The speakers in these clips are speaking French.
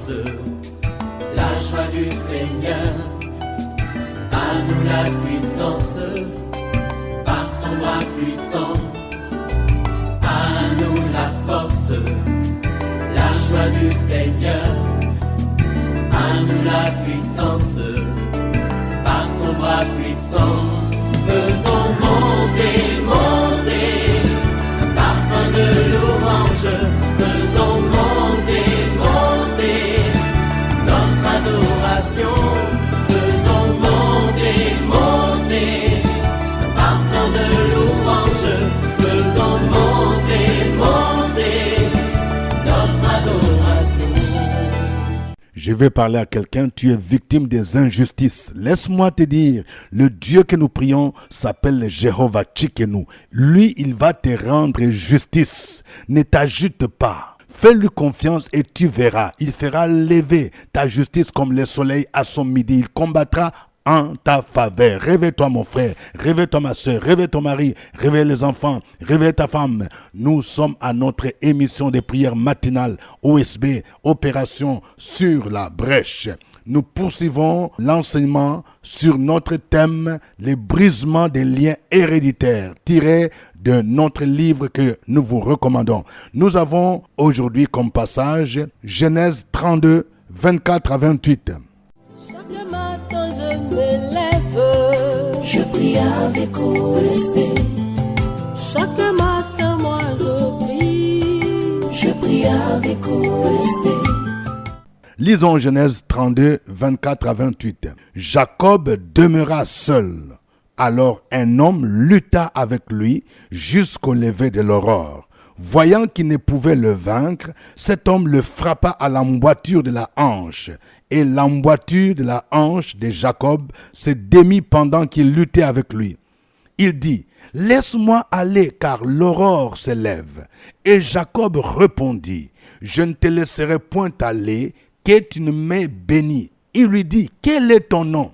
force, la joie du Seigneur. À nous la puissance, par son bras puissant. À nous la force, la joie du Seigneur. À nous la puissance, par son bras puissant. Faisons monter, monter, parfum de louange. Faisons monter, monter, notre adoration. Faisons monter, monter, parfum de louange. Faisons monter, monter, notre adoration. Je vais parler à quelqu'un, tu es victime des injustices. Laisse-moi te dire, le Dieu que nous prions s'appelle Jéhovah Tsidkenu. Lui, il va te rendre justice. Ne t'agite pas. Fais-lui confiance et tu verras. Il fera lever ta justice comme le soleil à son midi. Il combattra en ta faveur. Réveille-toi mon frère, réveille-toi ma soeur, réveille ton mari, réveille les enfants, réveille ta femme. Nous sommes à notre émission de prière matinale OSB, Opération sur la brèche. Nous poursuivons l'enseignement sur notre thème, les brisements des liens héréditaires, tiré de notre livre que nous vous recommandons. Nous avons aujourd'hui comme passage Genèse 32, 24 à 28. Chaque matin je me lève, je prie avec OSB. Chaque matin moi je prie avec OSB. Lisons Genèse 32, 24 à 28. Jacob demeura seul. Alors un homme lutta avec lui jusqu'au lever de l'aurore. Voyant qu'il ne pouvait le vaincre, cet homme le frappa à l'emboîture de la hanche. Et l'emboîture de la hanche de Jacob se démit pendant qu'il luttait avec lui. Il dit, « Laisse-moi aller, car l'aurore se lève. » Et Jacob répondit, « Je ne te laisserai point aller, que tu ne m'aies béni. » Il lui dit, « Quel est ton nom ?»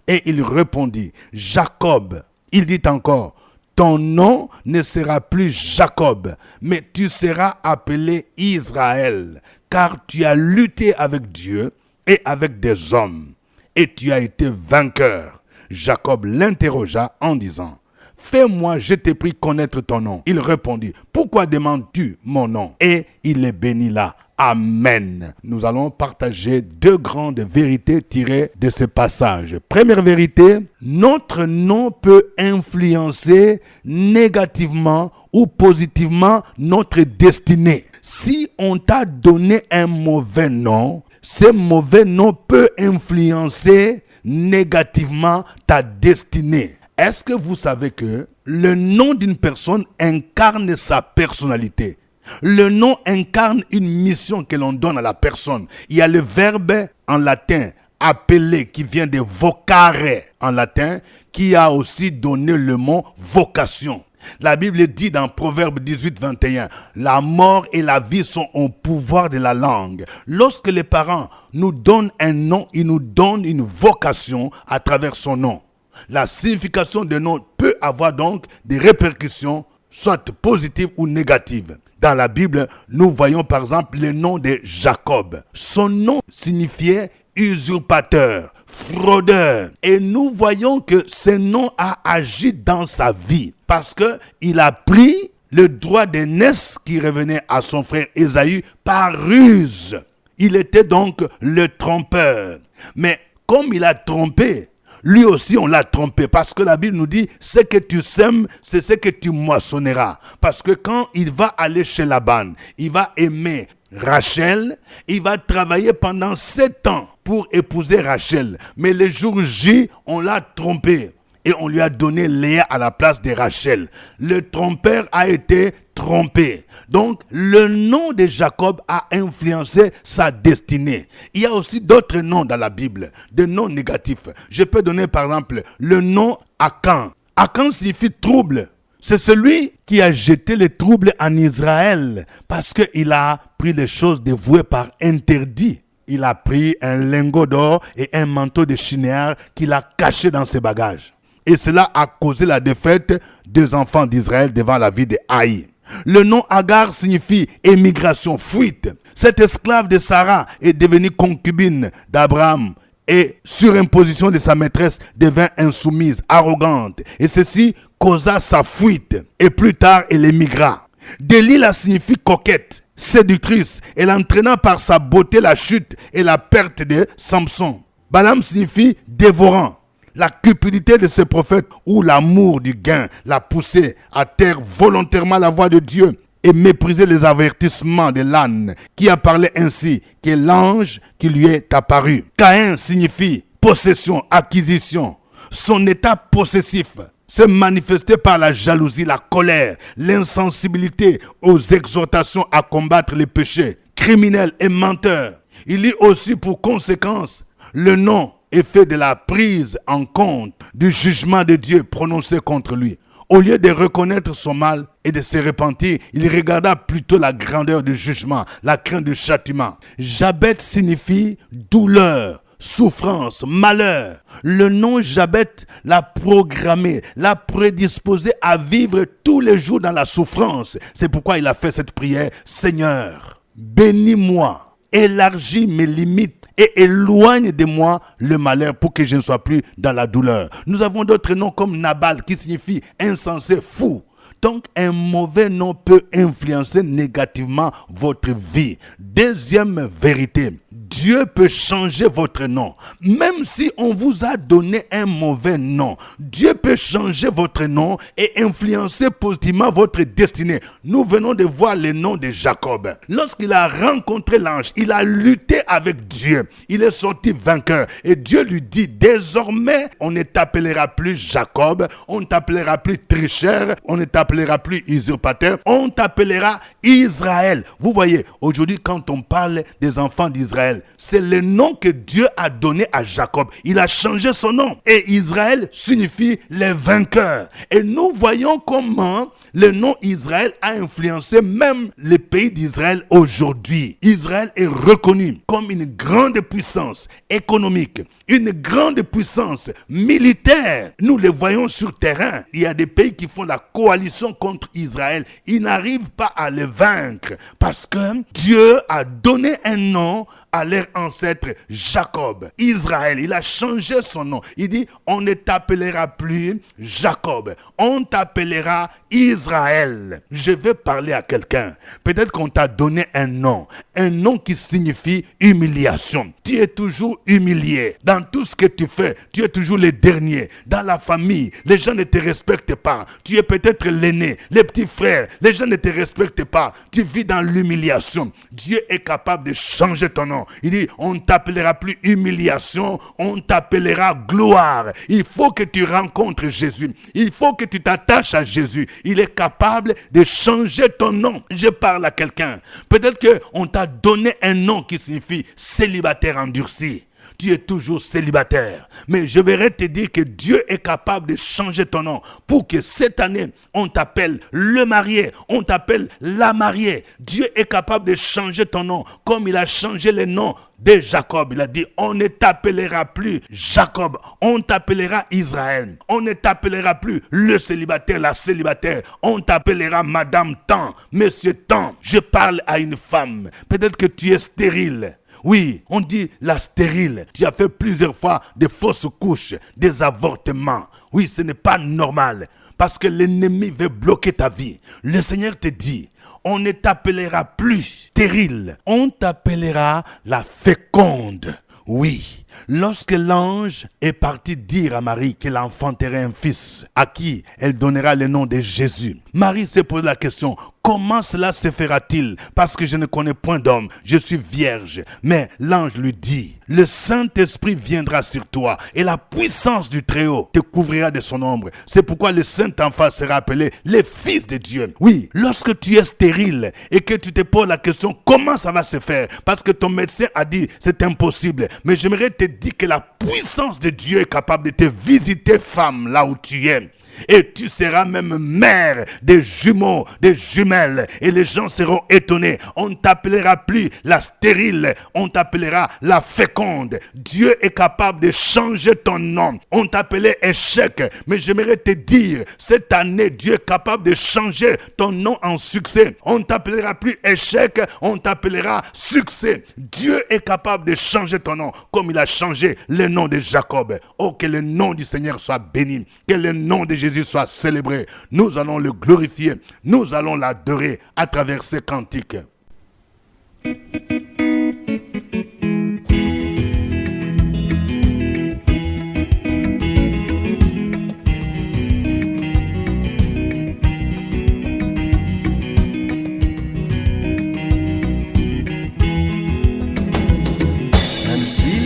Et il répondit, « Jacob. » Il dit encore, « Ton nom ne sera plus Jacob, mais tu seras appelé Israël, car tu as lutté avec Dieu et avec des hommes, et tu as été vainqueur. » Jacob l'interrogea en disant, « Fais-moi, je te prie, connaître ton nom. » Il répondit, « Pourquoi demandes-tu mon nom ?» Et il les bénit là. Amen. Nous allons partager deux grandes vérités tirées de ce passage. Première vérité, notre nom peut influencer négativement ou positivement notre destinée. Si on t'a donné un mauvais nom, ce mauvais nom peut influencer négativement ta destinée. Est-ce que vous savez que le nom d'une personne incarne sa personnalité? Le nom incarne une mission que l'on donne à la personne. Il y a le verbe en latin appeler qui vient de vocare en latin qui a aussi donné le mot vocation. La Bible dit dans Proverbe 18, 21, la mort et la vie sont au pouvoir de la langue. Lorsque les parents nous donnent un nom, ils nous donnent une vocation à travers son nom. La signification de nom peut avoir donc des répercussions, soit positives ou négatives. Dans la Bible, nous voyons par exemple le nom de Jacob. Son nom signifiait usurpateur, fraudeur. Et nous voyons que ce nom a agi dans sa vie parce qu'il a pris le droit d'aînesse qui revenait à son frère Ésaü par ruse. Il était donc le trompeur. Mais comme il a trompé, lui aussi on l'a trompé parce que la Bible nous dit ce que tu sèmes, c'est ce que tu moissonneras. Parce que quand il va aller chez Laban, il va aimer Rachel, il va travailler pendant 7 ans pour épouser Rachel. Mais le jour J, on l'a trompé et on lui a donné Léa à la place de Rachel. Le trompeur a été trompé. Donc, le nom de Jacob a influencé sa destinée. Il y a aussi d'autres noms dans la Bible, des noms négatifs. Je peux donner par exemple le nom Akan. Akan signifie trouble. C'est celui qui a jeté les troubles en Israël parce qu'il a pris les choses dévouées par interdit. Il a pris un lingot d'or et un manteau de chinéar qu'il a caché dans ses bagages. Et cela a causé la défaite des enfants d'Israël devant la ville de Haï. Le nom Agar signifie émigration, fuite. Cette esclave de Sarah est devenue concubine d'Abraham et sur imposition de sa maîtresse devint insoumise, arrogante. Et ceci causa sa fuite. Et plus tard, elle émigra. Delilah signifie coquette, séductrice. Elle entraîna par sa beauté la chute et la perte de Samson. Balaam signifie dévorant. La cupidité de ce prophète ou l'amour du gain l'a poussé à taire volontairement la voix de Dieu et mépriser les avertissements de l'âne qui a parlé ainsi que l'ange qui lui est apparu. Caïn signifie possession, acquisition. Son état possessif se manifestait par la jalousie, la colère, l'insensibilité aux exhortations à combattre les péchés, criminels et menteurs. Il eut aussi pour conséquence le nom effet de la prise en compte du jugement de Dieu prononcé contre lui. Au lieu de reconnaître son mal et de se repentir, il regarda plutôt la grandeur du jugement, la crainte du châtiment. Jabet signifie douleur, souffrance, malheur. Le nom Jabet l'a programmé, l'a prédisposé à vivre tous les jours dans la souffrance. C'est pourquoi il a fait cette prière. Seigneur, bénis-moi, élargis mes limites et éloigne de moi le malheur pour que je ne sois plus dans la douleur. Nous avons d'autres noms comme Nabal qui signifie insensé, fou. Donc, un mauvais nom peut influencer négativement votre vie. Deuxième vérité, Dieu peut changer votre nom. Même si on vous a donné un mauvais nom, Dieu peut changer votre nom et influencer positivement votre destinée. Nous venons de voir le nom de Jacob. Lorsqu'il a rencontré l'ange, il a lutté avec Dieu. Il est sorti vainqueur. Et Dieu lui dit, désormais, on ne t'appellera plus Jacob, on ne t'appellera plus tricheur, on ne t'appellera plus usurpateur, on t'appellera Israël. Vous voyez, aujourd'hui, quand on parle des enfants d'Israël, c'est le nom que Dieu a donné à Jacob. Il a changé son nom. Et Israël signifie les vainqueurs. Et nous voyons comment le nom Israël a influencé même les pays d'Israël aujourd'hui. Israël est reconnu comme une grande puissance économique, une grande puissance militaire. Nous le voyons sur terrain. Il y a des pays qui font la coalition contre Israël. Ils n'arrivent pas à le vaincre parce que Dieu a donné un nom à leur ancêtre Jacob, Israël. Il a changé son nom. Il dit, on ne t'appellera plus Jacob, on t'appellera Israël. Je vais parler à quelqu'un. Peut-être qu'on t'a donné un nom qui signifie humiliation. Tu es toujours humilié. Dans tout ce que tu fais, tu es toujours le dernier. Dans la famille, les gens ne te respectent pas. Tu es peut-être l'aîné, les petits frères, les gens ne te respectent pas. Tu vis dans l'humiliation. Dieu est capable de changer ton nom. Il dit, on ne t'appellera plus humiliation, on t'appellera gloire. Il faut que tu rencontres Jésus. Il faut que tu t'attaches à Jésus. Il est capable de changer ton nom. Je parle à quelqu'un. Peut-être qu'on t'a donné un nom qui signifie célibataire endurci. Tu es toujours célibataire. Mais je voudrais te dire que Dieu est capable de changer ton nom pour que cette année, on t'appelle le marié, on t'appelle la mariée. Dieu est capable de changer ton nom comme il a changé le nom de Jacob. Il a dit, on ne t'appellera plus Jacob, on t'appellera Israël. On ne t'appellera plus le célibataire, la célibataire. On t'appellera Madame Tant, Monsieur Tant. Je parle à une femme. Peut-être que tu es stérile. Oui, on dit la stérile. Tu as fait plusieurs fois des fausses couches, des avortements. Oui, ce n'est pas normal parce que l'ennemi veut bloquer ta vie. Le Seigneur te dit, on ne t'appellera plus stérile, on t'appellera la féconde. Oui, lorsque l'ange est parti dire à Marie qu'elle enfanterait un fils, à qui elle donnera le nom de Jésus, Marie s'est posé la question, comment cela se fera-t-il? Parce que je ne connais point d'homme, je suis vierge. Mais l'ange lui dit, le Saint-Esprit viendra sur toi et la puissance du Très-Haut te couvrira de son ombre. C'est pourquoi le Saint-Enfant sera appelé le Fils de Dieu. Oui, lorsque tu es stérile et que tu te poses la question, comment ça va se faire? Parce que ton médecin a dit, c'est impossible. Mais j'aimerais te dire que la puissance de Dieu est capable de te visiter, femme, là où tu es. et tu seras même mère des jumeaux, des jumelles, et les gens seront étonnés. On ne t'appellera plus la stérile, on t'appellera la féconde. Dieu est capable de changer ton nom. On t'appelait échec, mais j'aimerais te dire, cette année, Dieu est capable de changer ton nom en succès. On ne t'appellera plus échec, on t'appellera succès. Dieu est capable de changer ton nom, comme il a changé le nom de Jacob. Oh, que le nom du Seigneur soit béni, que le nom de Jésus soit célébré. Nous allons le glorifier, nous allons l'adorer à travers ces cantiques.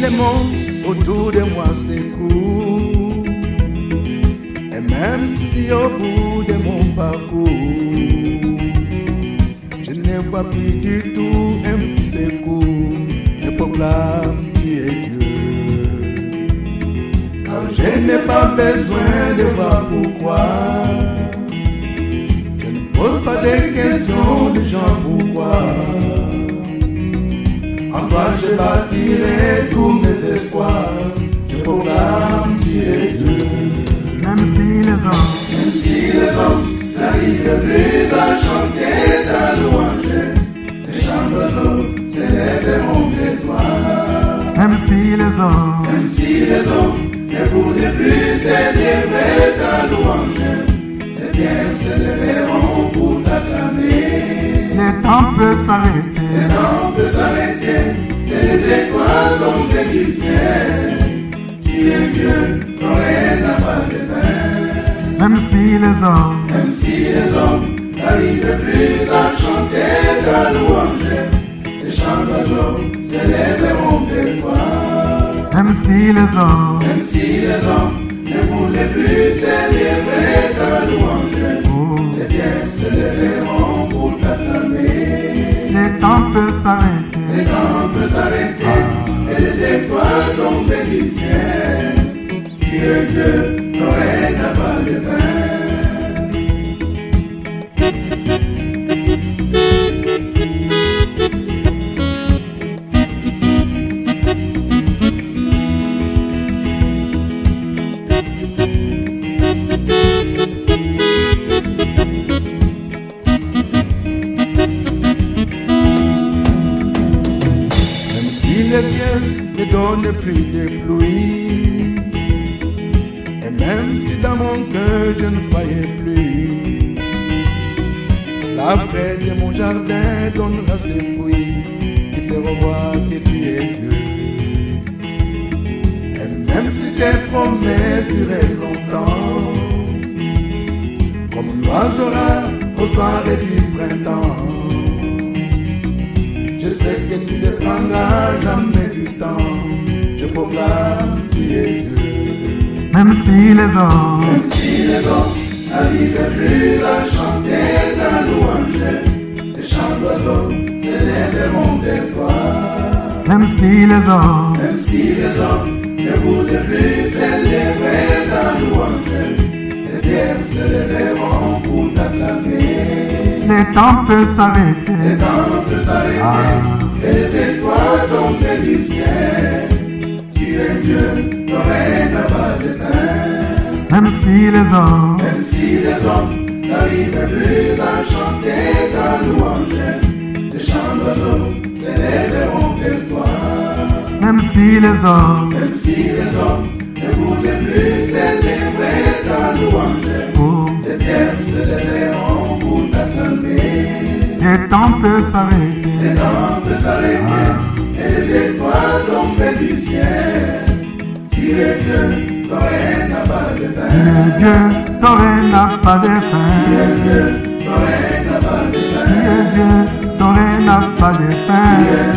Le monde autour de moi s'écoule, et même si au bout de mon parcours je ne vois plus du tout un petit secours, je proclame qui est Dieu, car je n'ai pas besoin de voir pourquoi. Je ne pose pas de questions de gens pourquoi. En toi je bâtirai tous mes espoirs, je proclame qui est Dieu. Même si les hommes n'arrivent plus à chanter ta louange, les chants d'oiseaux s'élèveront de toi. Même si les hommes ne voulaient plus célébrer ta louange, les biens s'élèveront pour t'acclamer. Le temps peut s'arrêter, et les étoiles tombent du ciel. Qui est Dieu, ton règne n'a pas de fin. Même si les hommes n'arrivent plus à chanter ta louange, les chants d'oiseaux s'élèveront de toi. Même si les hommes ne voulaient plus célébrer ta louange, les biens s'élèveront pour t'acclamer. Les temps peuvent s'arrêter, et les étoiles tombent du ciel. Qui est Dieu, ton règne n'a pas de fin. Le ciel ne donne plus de pluie, et même si dans mon cœur je ne croyais plus, la près de mon jardin donnera ses fruits, qui feront voir que tu es Dieu. Et même si tes promesses durent longtemps, comme l'oiseau rare au soir du printemps, je sais que tu ne prendras jamais du temps, je proclame tu es Dieu. Même si les hommes n'arrivent plus à chanter ta louange, les chants d'oiseaux s'élèveront de toi. Même si les hommes ne voulaient plus célébrer ta louange, les pierres s'élèveront pour t'acclamer. Les temps peuvent s'arrêter, et les étoiles tombent du ciel. Tu es Dieu, ton règne n'a pas de fin. Même si les hommes n'arrivent plus à chanter ta louange, les chants d'oiseaux s'élèveront de toi. Même si les hommes ne voulaient plus célébrer ta louange, les pierres s'élèveront pour t'acclamer. Les temps peuvent s'arrêter, et les étoiles tombent du ciel. Tu es Dieu, ton règne n'a pas de fin. Tu es Dieu, ton règne n'a pas de fin. Tu es Dieu, ton règne n'a pas de fin. Tu es Dieu, ton règne n'a pas de fin. Tu es Dieu,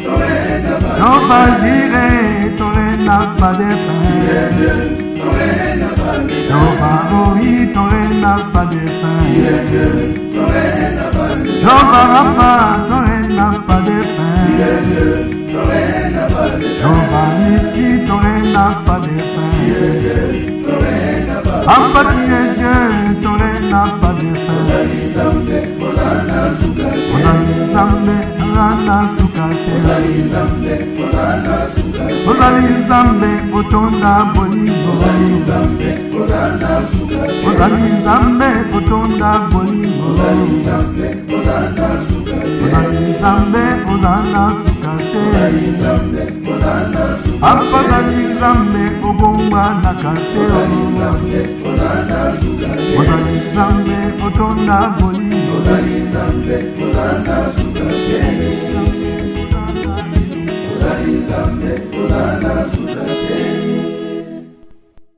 ton règne n'a pas de fin. Jehovah Jireh, ton règne n'a pas de fin. Tu es Dieu, ton règne n'a pas de fin. Jehovah Rohi, ton règne n'a pas de fin. Tu es Dieu, ton règne n'a pas de fin. Jehovah Rapha, ton règne n'a pas de fin. Tu es Dieu, ton règne n'a pas de fin. Jehovah Nissi, ton règne n'a pas de fin. Tu es Dieu, ton règne n'a pas de fin. ozali nzambe ozana suka te ozali nzambe ozana suka te ozali nzambe ozana suka te ozali nzambe otonda bolingo ozali nzambe ozana suka te ozali nzambe otonda bolingo ozali nzambe ozana suka te ozali nzambe ozana suka te ozali nzambe ozana suka te papa ozali nzambe obongwanaka te ozali nzambe ozana suka te ozali nzambe otonda bolingo ozali nzambe ozana suka te ozali nzambe ozana suka te.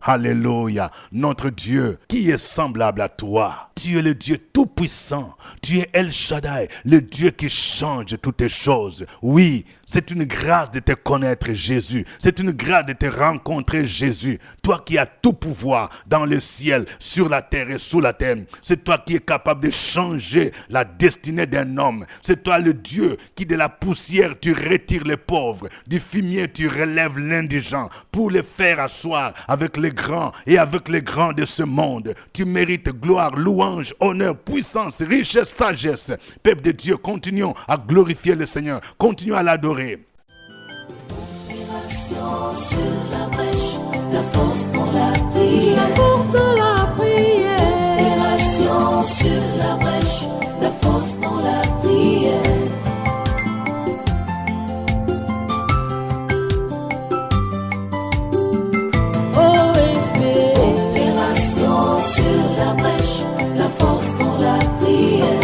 Alléluia. Notre Dieu, qui est semblable à toi? Tu es le Dieu tout-puissant. Tu es El Shaddai, le Dieu qui change toutes les choses. Oui, c'est une grâce de te connaître, Jésus. C'est une grâce de te rencontrer, Jésus. Toi qui as tout pouvoir dans le ciel, sur la terre et sous la terre. C'est toi qui es capable de changer la destinée d'un homme. C'est toi le Dieu qui de la poussière tu retires les pauvres. Du fumier tu relèves l'indigent pour les faire asseoir avec les grands et avec les grands de ce monde. Tu mérites gloire, louange, honneur, puissance, richesse, sagesse. Peuple de Dieu, continuons à glorifier le Seigneur. Continuons à l'adorer. Opération sur la brèche, la force dans la prière. La force dans la prière. Opération sur la brèche, la force dans la prière. Opération sur la brèche, la force dans la prière.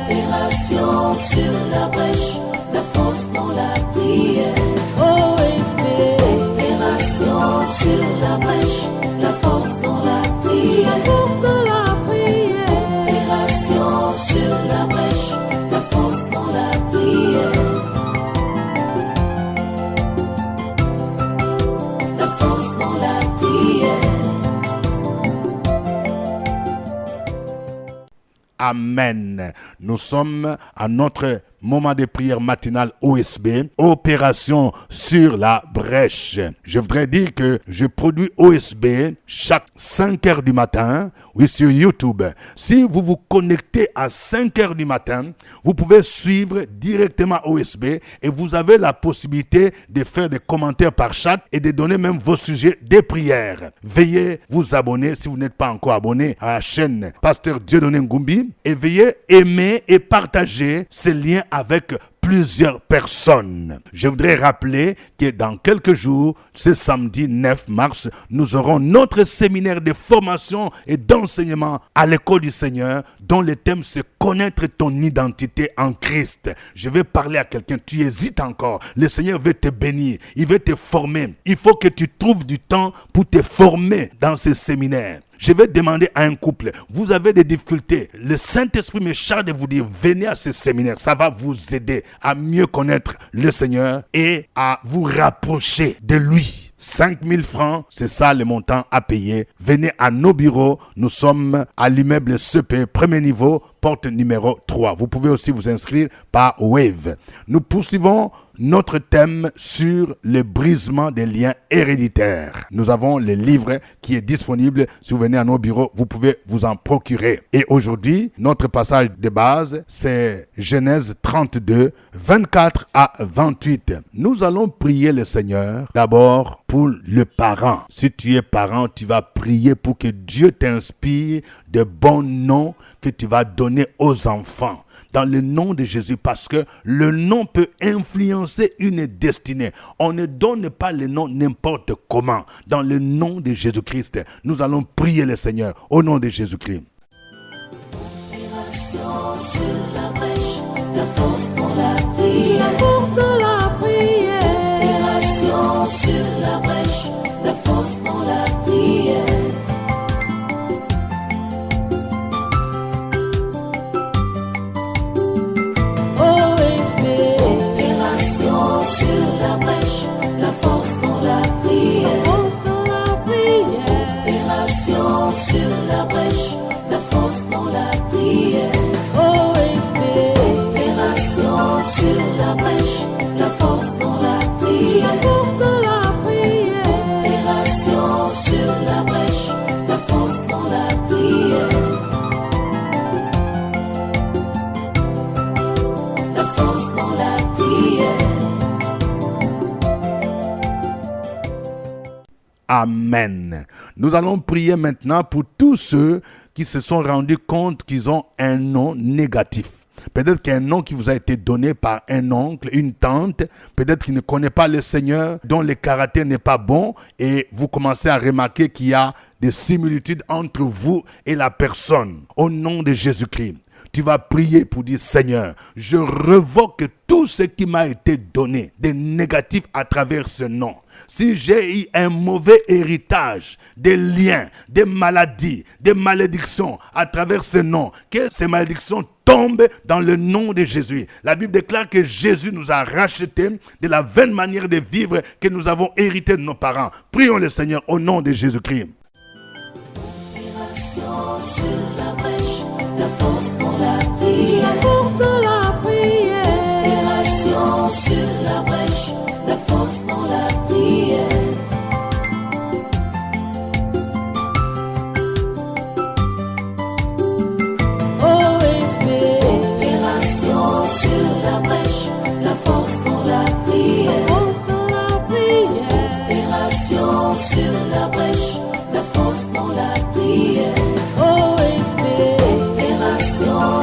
Opération sur la brèche, la force dans la prière. Opération sur la brèche, la force dans la prière. Opération sur la brèche, la force dans la prière. La force dans la prière. Amen. Nous sommes à notre moment de prière matinale OSB, opération sur la brèche. Je voudrais dire que je produis OSB chaque 5 heures du matin, oui, sur YouTube. Si vous vous connectez à 5 heures du matin, vous pouvez suivre directement OSB et vous avez la possibilité de faire des commentaires par chat et de donner même vos sujets de prière. Veuillez vous abonner si vous n'êtes pas encore abonné à la chaîne Pasteur Dieudonné Ngumbi et veuillez aimer et partager ces liens avec plusieurs personnes. Je voudrais rappeler que dans quelques jours, ce samedi 9 mars, nous aurons notre séminaire de formation et d'enseignement à l'école du Seigneur, dont le thème c'est connaître ton identité en Christ. Je vais parler à quelqu'un, tu hésites encore, le Seigneur veut te bénir, il veut te former. Il faut que tu trouves du temps pour te former dans ce séminaire. Je vais demander à un couple, vous avez des difficultés, le Saint-Esprit me charge de vous dire, venez à ce séminaire, ça va vous aider à mieux connaître le Seigneur et à vous rapprocher de lui. 5 000 francs, c'est ça le montant à payer. Venez à nos bureaux, nous sommes à l'immeuble CP, premier niveau, porte numéro 3. Vous pouvez aussi vous inscrire par Wave. Nous poursuivons notre thème sur le brisement des liens héréditaires. Nous avons le livre qui est disponible. Si vous venez à nos bureaux, vous pouvez vous en procurer. Et aujourd'hui, notre passage de base, c'est Genèse 32, 24 à 28. Nous allons prier le Seigneur d'abord pour le parent. Si tu es parent, tu vas prier pour que Dieu t'inspire de bons noms que tu vas donner aux enfants. Dans le nom de Jésus, parce que le nom peut influencer une destinée. On ne donne pas le nom n'importe comment. Dans le nom de Jésus-Christ, nous allons prier le Seigneur au nom de Jésus-Christ. Opération sur la brèche, la force dans la prière. La force dans la prière. Opération sur la brèche, la force dans la prière. Sur la brèche, la force dans la prière. Opération sur la brèche, la force dans la prière. Opération sur la brèche, la force dans la prière. Opération sur la brèche, la force dans la prière. Amen. Nous allons prier maintenant pour tous ceux qui se sont rendus compte qu'ils ont un nom négatif. Peut-être qu'un nom qui vous a été donné par un oncle, une tante, peut-être qu'il ne connaît pas le Seigneur, dont le caractère n'est pas bon, et vous commencez à remarquer qu'il y a des similitudes entre vous et la personne. Au nom de Jésus-Christ, tu vas prier pour dire: Seigneur, je revoque tout ce qui m'a été donné, des négatifs à travers ce nom. Si j'ai eu un mauvais héritage, des liens, des maladies, des malédictions à travers ce nom, que ces malédictions tombent dans le nom de Jésus. La Bible déclare que Jésus nous a rachetés de la vaine manière de vivre que nous avons hérité de nos parents. Prions le Seigneur au nom de Jésus-Christ. Sur la brèche, la force dans la prière. La force dans la prière. Opération sur la brèche, la force dans la prière. OSB. Opération sur la brèche, la force dans la prière. Force dans la prière. Opération sur la brèche, la force dans la prière.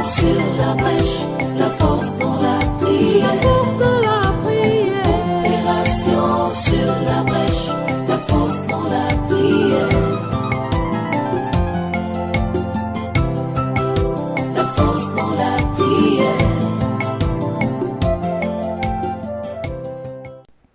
Sur la brèche, la force dans la prière. La force dans la prière. Opération sur la brèche, la force dans la prière. La force dans la prière.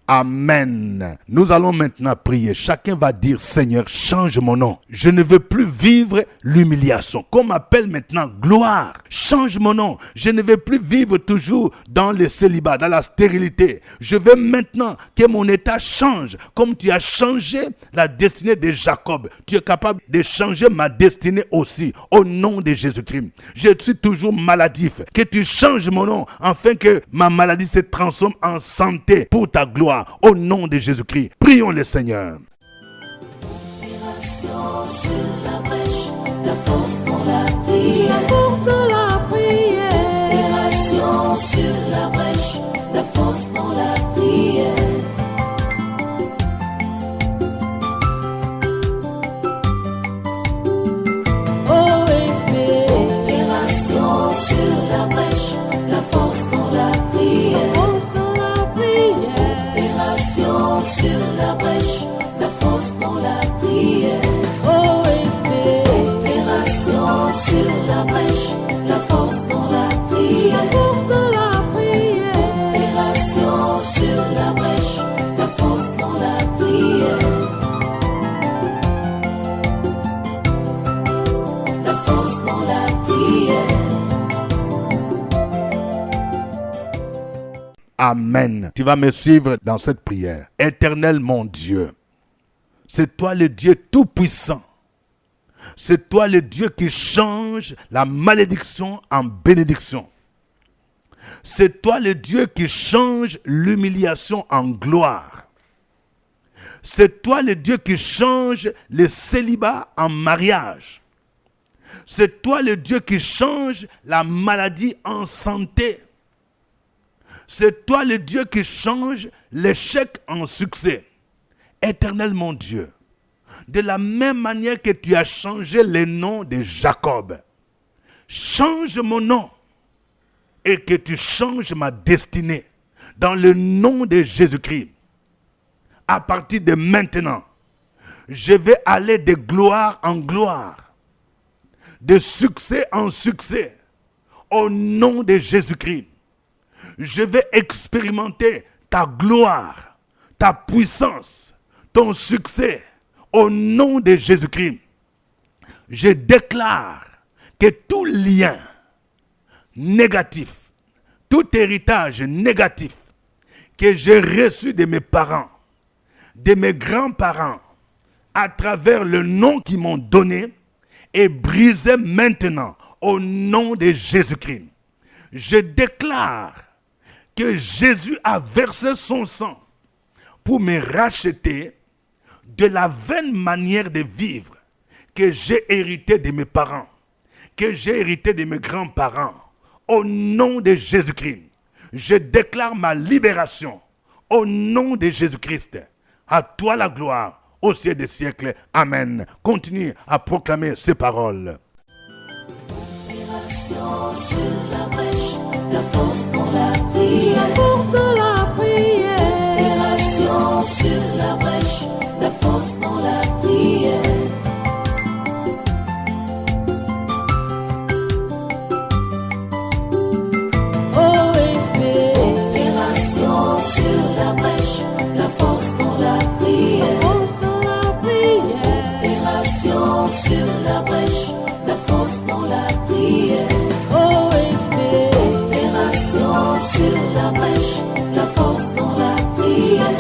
Amen. Nous allons maintenant prier. Chacun va dire: Seigneur, change mon nom. Je ne veux plus vivre l'humiliation. Qu'on m'appelle maintenant gloire. Change mon nom. Je ne veux plus vivre toujours dans le célibat, dans la stérilité. Je veux maintenant que mon état change. Comme tu as changé la destinée de Jacob, tu es capable de changer ma destinée aussi. Au nom de Jésus-Christ. Je suis toujours maladif. Que tu changes mon nom afin que ma maladie se transforme en santé pour ta gloire. Au nom de Jésus-Christ, prions le Seigneur. Opération sur la brèche, la force dans la prière. La force dans la prière. Opération sur la brèche, la force dans la prière. OSB. Opération sur la brèche, la force dans la prière. Sur la brèche, la force dans la prière. OSB. Opération sur la brèche, la force dans la prière. La force dans la prière. Opération sur la brèche, la force dans la prière. La force dans la prière. Amen. Tu vas me suivre dans cette prière. Éternel mon Dieu, c'est toi le Dieu tout-puissant. C'est toi le Dieu qui change la malédiction en bénédiction. C'est toi le Dieu qui change l'humiliation en gloire. C'est toi le Dieu qui change le célibat en mariage. C'est toi le Dieu qui change la maladie en santé. C'est toi le Dieu qui change l'échec en succès. Éternel mon Dieu, de la même manière que tu as changé le nom de Jacob, change mon nom et que tu changes ma destinée dans le nom de Jésus-Christ. À partir de maintenant, je vais aller de gloire en gloire, de succès en succès, au nom de Jésus-Christ. Je vais expérimenter ta gloire, ta puissance, ton succès, au nom de Jésus-Christ. Je déclare que tout lien négatif, tout héritage négatif que j'ai reçu de mes parents, de mes grands-parents, à travers le nom qu'ils m'ont donné, est brisé maintenant au nom de Jésus-Christ. Je déclare que Jésus a versé son sang pour me racheter de la vaine manière de vivre que j'ai hérité de mes parents, que j'ai hérité de mes grands-parents. Au nom de Jésus-Christ, je déclare ma libération. Au nom de Jésus-Christ, à toi la gloire, au siècle des siècles. Amen. Continue à proclamer ces paroles. Opération sur la brèche, la force dans la prière. La force dans la prière. Opération sur la brèche, la force dans la prière. Opération sur la brèche, la force dans la prière. Opération sur la brèche, la force dans la prière. Opération sur la brèche, la force dans la prière.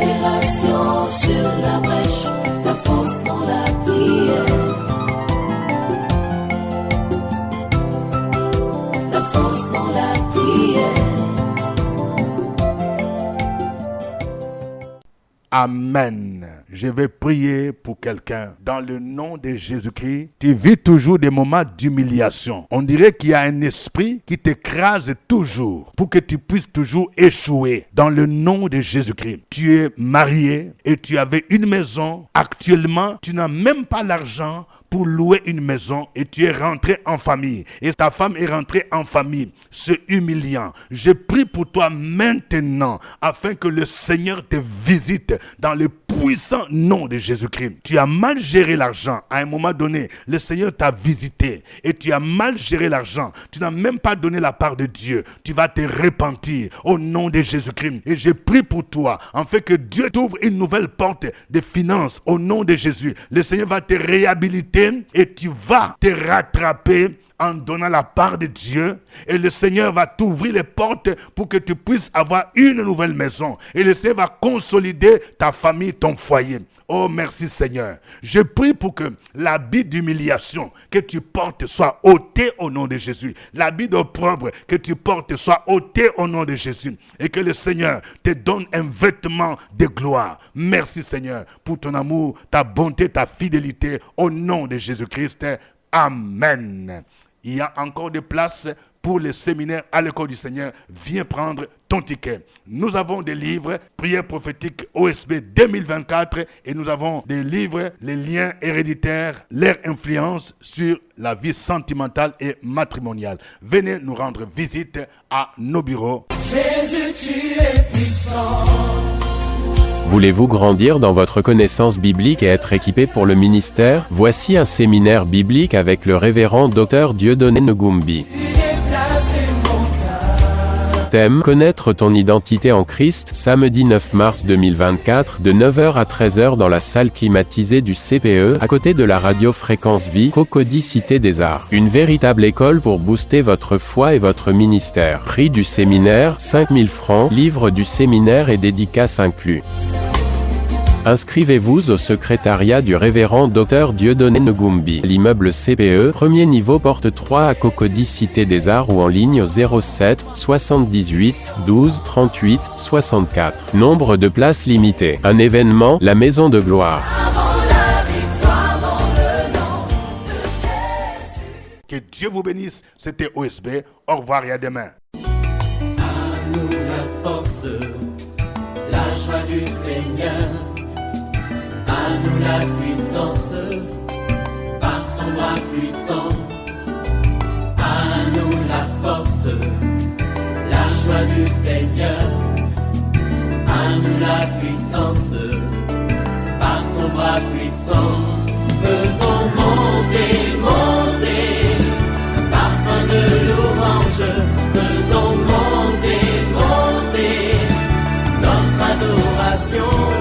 Opération sur la brèche, la force dans la prière. La force dans la prière. Amen. Je vais prier pour quelqu'un. Dans le nom de Jésus-Christ, tu vis toujours des moments d'humiliation. On dirait qu'il y a un esprit qui t'écrase toujours pour que tu puisses toujours échouer. Dans le nom de Jésus-Christ, tu es marié et tu avais une maison. Actuellement, tu n'as même pas l'argent pour louer une maison et tu es rentré en famille et ta femme est rentrée en famille. C'est humiliant. Je prie pour toi maintenant afin que le Seigneur te visite dans le puissant nom de Jésus-Christ. Tu as mal géré l'argent. À un moment donné, le Seigneur t'a visité et tu as mal géré l'argent. Tu n'as même pas donné la part de Dieu. Tu vas te repentir au nom de Jésus-Christ. Et je prie pour toi afin que Dieu t'ouvre une nouvelle porte de finances au nom de Jésus. Le Seigneur va te réhabiliter et tu vas te rattraper en donnant la part de Dieu, et le Seigneur va t'ouvrir les portes pour que tu puisses avoir une nouvelle maison, et le Seigneur va consolider ta famille, ton foyer. Oh merci Seigneur. Je prie pour que l'habit d'humiliation que tu portes soit ôté au nom de Jésus. L'habit d'opprobre que tu portes soit ôté au nom de Jésus, et que le Seigneur te donne un vêtement de gloire. Merci Seigneur pour ton amour, ta bonté, ta fidélité au nom de Jésus-Christ. Amen. Il y a encore des places pour les séminaires à l'école du Seigneur. Viens prendre ton ticket. Nous avons des livres, Prières prophétiques OSB 2024, et nous avons des livres, les liens héréditaires, leur influence sur la vie sentimentale et matrimoniale. Venez nous rendre visite à nos bureaux. Jésus, tu es puissant. Voulez-vous grandir dans votre connaissance biblique et être équipé pour le ministère? Voici un séminaire biblique avec le révérend Dr Dieudonné Ngumbi. Thème: connaître ton identité en Christ, samedi 9 mars 2024, de 9h à 13h dans la salle climatisée du CPE, à côté de la radio Fréquence Vie, Cocody Cité des Arts. Une véritable école pour booster votre foi et votre ministère. Prix du séminaire, 5 000 francs, livre du séminaire et dédicace inclus. Inscrivez-vous au secrétariat du révérend Dr Dieudonné Ngumbi. L'immeuble CPE, premier niveau, porte 3 à Cocody Cité des Arts, ou en ligne au 07 78 12 38 64. Nombre de places limitées. Un événement, la Maison de Gloire. Que Dieu vous bénisse. C'était OSB. Au revoir et à demain. À nous la force, la joie du Seigneur. À nous la puissance, par son bras puissant. À nous la force, la joie du Seigneur. À nous la puissance, par son bras puissant. Faisons monter, monter, parfum de louange. Faisons monter, monter, notre adoration.